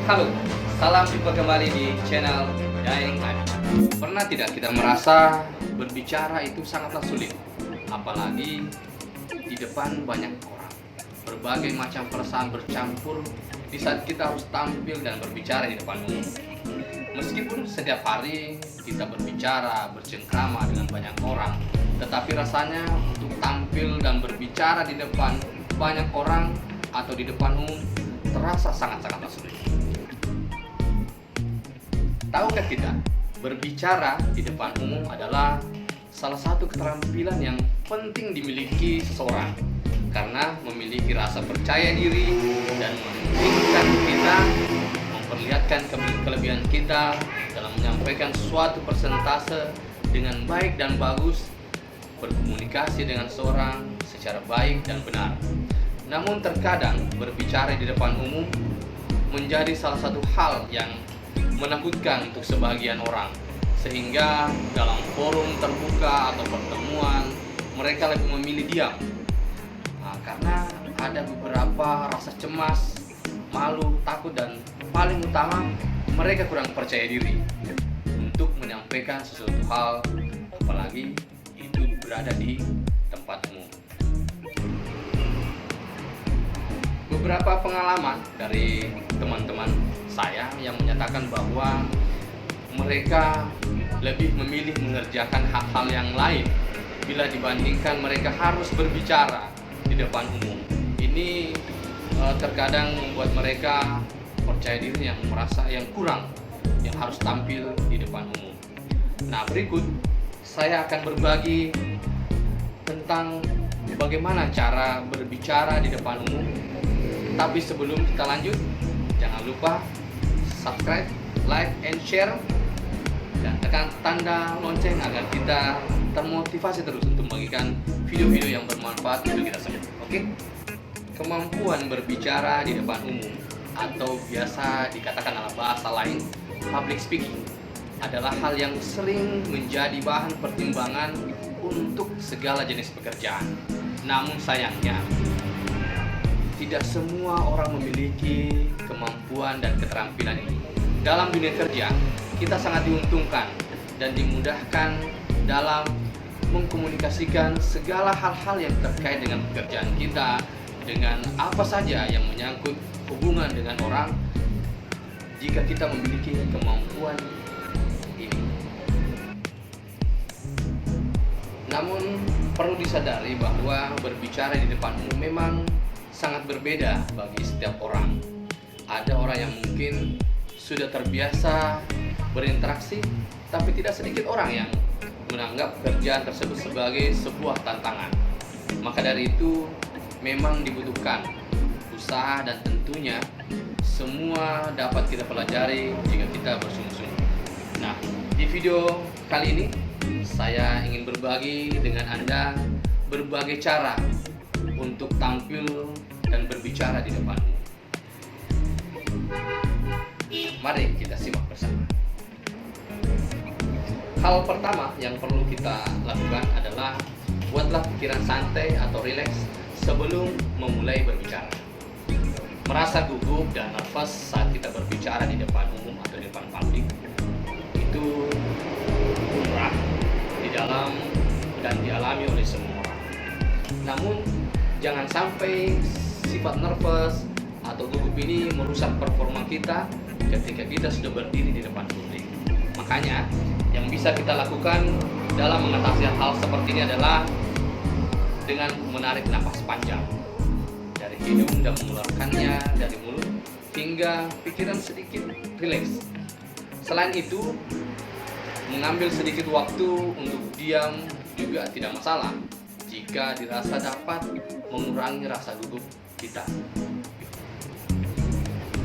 Halo, salam jumpa kembali di channel Daeng Adi. Pernah tidak kita merasa berbicara itu sangatlah sulit, apalagi di depan banyak orang. Berbagai macam perasaan bercampur di saat kita harus tampil dan berbicara di depan umum. Meskipun setiap hari kita berbicara, bercengkrama dengan banyak orang, tetapi rasanya untuk tampil dan berbicara di depan banyak orang atau di depan umum terasa sangat-sangatlah sulit. Tahukah kita, berbicara di depan umum adalah salah satu keterampilan yang penting dimiliki seseorang karena memiliki rasa percaya diri dan memungkinkan kita memperlihatkan kelebihan kita dalam menyampaikan suatu presentase dengan baik dan bagus, berkomunikasi dengan seorang secara baik dan benar. Namun terkadang berbicara di depan umum menjadi salah satu hal yang menakutkan untuk sebagian orang, sehingga dalam forum terbuka atau pertemuan mereka lebih memilih diam karena ada beberapa rasa cemas, malu, takut, dan paling utama mereka kurang percaya diri untuk menyampaikan sesuatu hal, apalagi itu berada di tempat umum. Beberapa pengalaman dari teman-teman saya yang menyatakan bahwa mereka lebih memilih mengerjakan hal-hal yang lain bila dibandingkan mereka harus berbicara di depan umum. Ini terkadang membuat mereka percaya diri yang merasa yang kurang, yang harus tampil di depan umum. Nah, berikut saya akan berbagi tentang bagaimana cara berbicara di depan umum. Tapi sebelum kita lanjut, jangan lupa subscribe, like, and share, dan tekan tanda lonceng agar kita termotivasi terus untuk membagikan video-video yang bermanfaat untuk kita semua. Oke? Kemampuan berbicara di depan umum atau biasa dikatakan dalam bahasa lain public speaking adalah hal yang sering menjadi bahan pertimbangan untuk segala jenis pekerjaan. Namun sayangnya tidak semua orang memiliki kemampuan dan keterampilan ini. Dalam dunia kerja, kita sangat diuntungkan dan dimudahkan dalam mengkomunikasikan segala hal-hal yang terkait dengan pekerjaan kita, dengan apa saja yang menyangkut hubungan dengan orang, jika kita memiliki kemampuan ini. Namun perlu disadari bahwa berbicara di depan umum memang sangat berbeda bagi setiap orang. Ada orang yang mungkin sudah terbiasa berinteraksi, tapi tidak sedikit orang yang menganggap pekerjaan tersebut sebagai sebuah tantangan. Maka dari itu memang dibutuhkan usaha, dan tentunya semua dapat kita pelajari jika kita bersungguh-sungguh. Nah, di video kali ini saya ingin berbagi dengan Anda berbagai cara untuk tampil dan berbicara di depan umum. Mari kita simak bersama. Hal pertama yang perlu kita lakukan adalah buatlah pikiran santai atau rileks sebelum memulai berbicara. Merasa gugup dan nervous saat kita berbicara di depan umum atau di depan publik itu lumrah di dalam dan dialami oleh semua orang. Namun jangan sampai sifat nervous atau gugup ini merusak performa kita ketika kita sudah berdiri di depan publik. Makanya yang bisa kita lakukan dalam mengatasi hal seperti ini adalah dengan menarik nafas panjang dari hidung dan mengeluarkannya dari mulut hingga pikiran sedikit rileks. Selain itu, mengambil sedikit waktu untuk diam juga tidak masalah jika dirasa dapat mengurangi rasa gugup kita.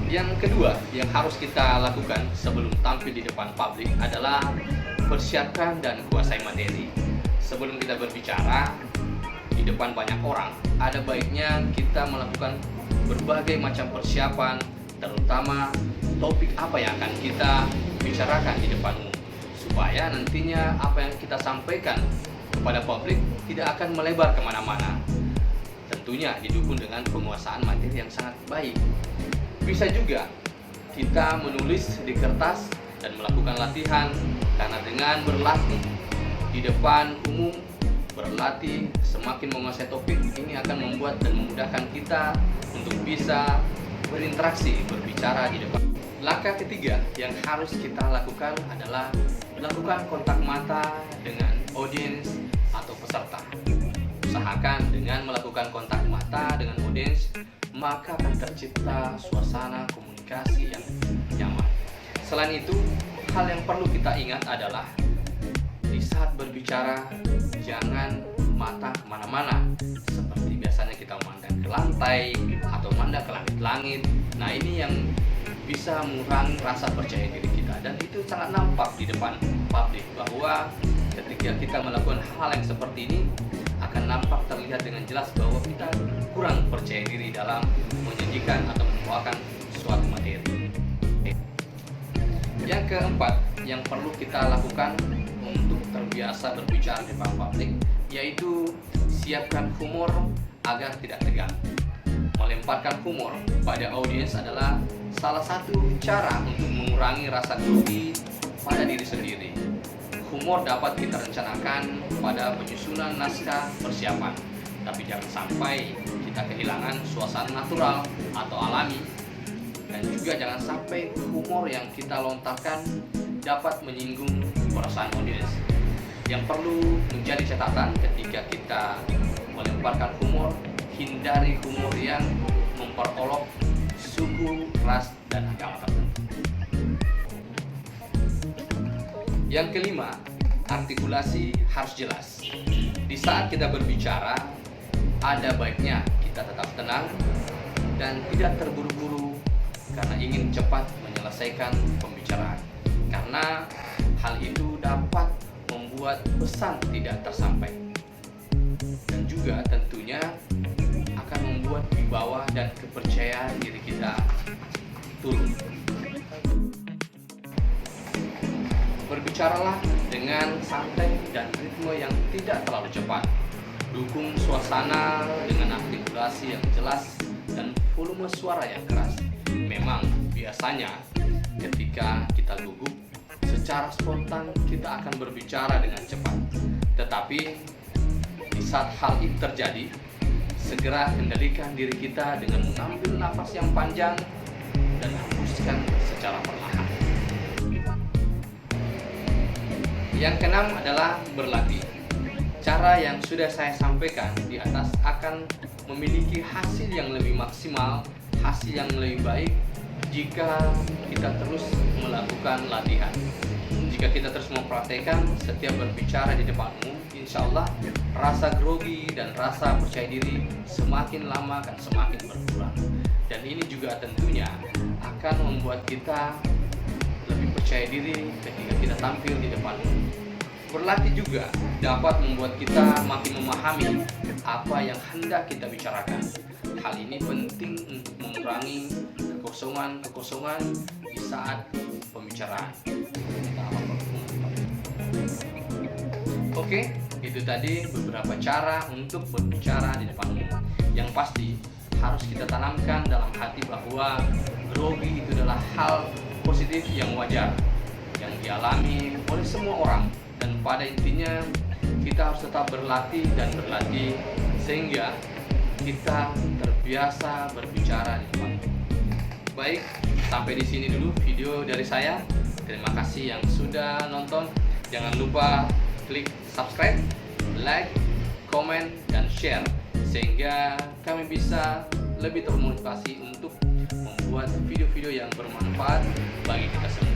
Yang kedua yang harus kita lakukan sebelum tampil di depan publik adalah persiapkan dan kuasai materi. Sebelum kita berbicara di depan banyak orang, ada baiknya kita melakukan berbagai macam persiapan, terutama topik apa yang akan kita bicarakan di depan umum, supaya nantinya apa yang kita sampaikan kepada publik tidak akan melebar kemana-mana. Tentunya didukung dengan penguasaan materi yang sangat baik. Bisa juga kita menulis di kertas dan melakukan latihan, karena dengan berlatih di depan umum, berlatih semakin menguasai topik, ini akan membuat dan memudahkan kita untuk bisa berinteraksi, berbicara di depan. Langkah ketiga yang harus kita lakukan adalah lakukan kontak mata dengan audiens atau peserta. Usahakan dengan melakukan kontak mata dengan audiens, maka akan tercipta suasana komunikasi yang nyaman. Selain itu, hal yang perlu kita ingat adalah di saat berbicara, jangan mata kemana-mana, seperti biasanya kita memandang ke lantai atau memandang ke langit-langit. Nah, ini yang bisa mengurangi rasa percaya diri kita, dan itu sangat nampak di depan publik bahwa ketika kita melakukan hal yang seperti ini akan nampak terlihat dengan jelas bahwa kita kurang percaya diri dalam menyajikan atau membawakan suatu materi. Yang keempat yang perlu kita lakukan untuk terbiasa berbicara di depan publik, yaitu siapkan humor agar tidak tegang. Melemparkan humor pada audiens adalah salah satu cara untuk mengurangi rasa grogi pada diri sendiri. Humor dapat kita rencanakan pada penyusunan naskah persiapan, tapi jangan sampai kita kehilangan suasana natural atau alami, dan juga jangan sampai humor yang kita lontarkan dapat menyinggung perasaan audiens. Yang perlu menjadi catatan ketika kita melemparkan humor, hindari humor yang memperolok suku, ras, dan agama tertentu. Yang kelima, artikulasi harus jelas. Di saat kita berbicara, ada baiknya kita tetap tenang dan tidak terburu-buru karena ingin cepat menyelesaikan pembicaraan. Karena hal itu dapat membuat pesan tidak tersampaikan. Dan juga tentunya akan membuat wibawa dan kepercayaan diri kita turun. Berbicaralah dengan santai dan ritme yang tidak terlalu cepat. Dukung suasana dengan artikulasi yang jelas dan volume suara yang keras. Memang biasanya ketika kita gugup, secara spontan kita akan berbicara dengan cepat. Tetapi di saat hal itu terjadi, segera kendalikan diri kita dengan mengambil nafas yang panjang dan hembuskan secara perlahan. Yang keenam adalah berlatih. Cara yang sudah saya sampaikan di atas akan memiliki hasil yang lebih maksimal, hasil yang lebih baik jika kita terus melakukan latihan. Jika kita terus mempraktekkan setiap berbicara di depan umum, insya Allah rasa grogi dan rasa percaya diri semakin lama akan semakin berkurang. Dan ini juga tentunya akan membuat kita lebih percaya diri ketika kita tampil di depan umum. Berlatih juga dapat membuat kita makin memahami apa yang hendak kita bicarakan. Hal ini penting untuk mengurangi kekosongan di saat pembicaraan. Oke, itu tadi beberapa cara untuk berbicara di depan umum. Yang pasti harus kita tanamkan dalam hati bahwa grogi itu adalah hal positif yang wajar, yang dialami oleh semua orang. Dan pada intinya kita harus tetap berlatih sehingga kita terbiasa berbicara di depan. Baik, sampai di sini dulu video dari saya. Terima kasih yang sudah nonton. Jangan lupa klik subscribe, like, komen, dan share sehingga kami bisa lebih termotivasi untuk membuat video-video yang bermanfaat bagi kita semua.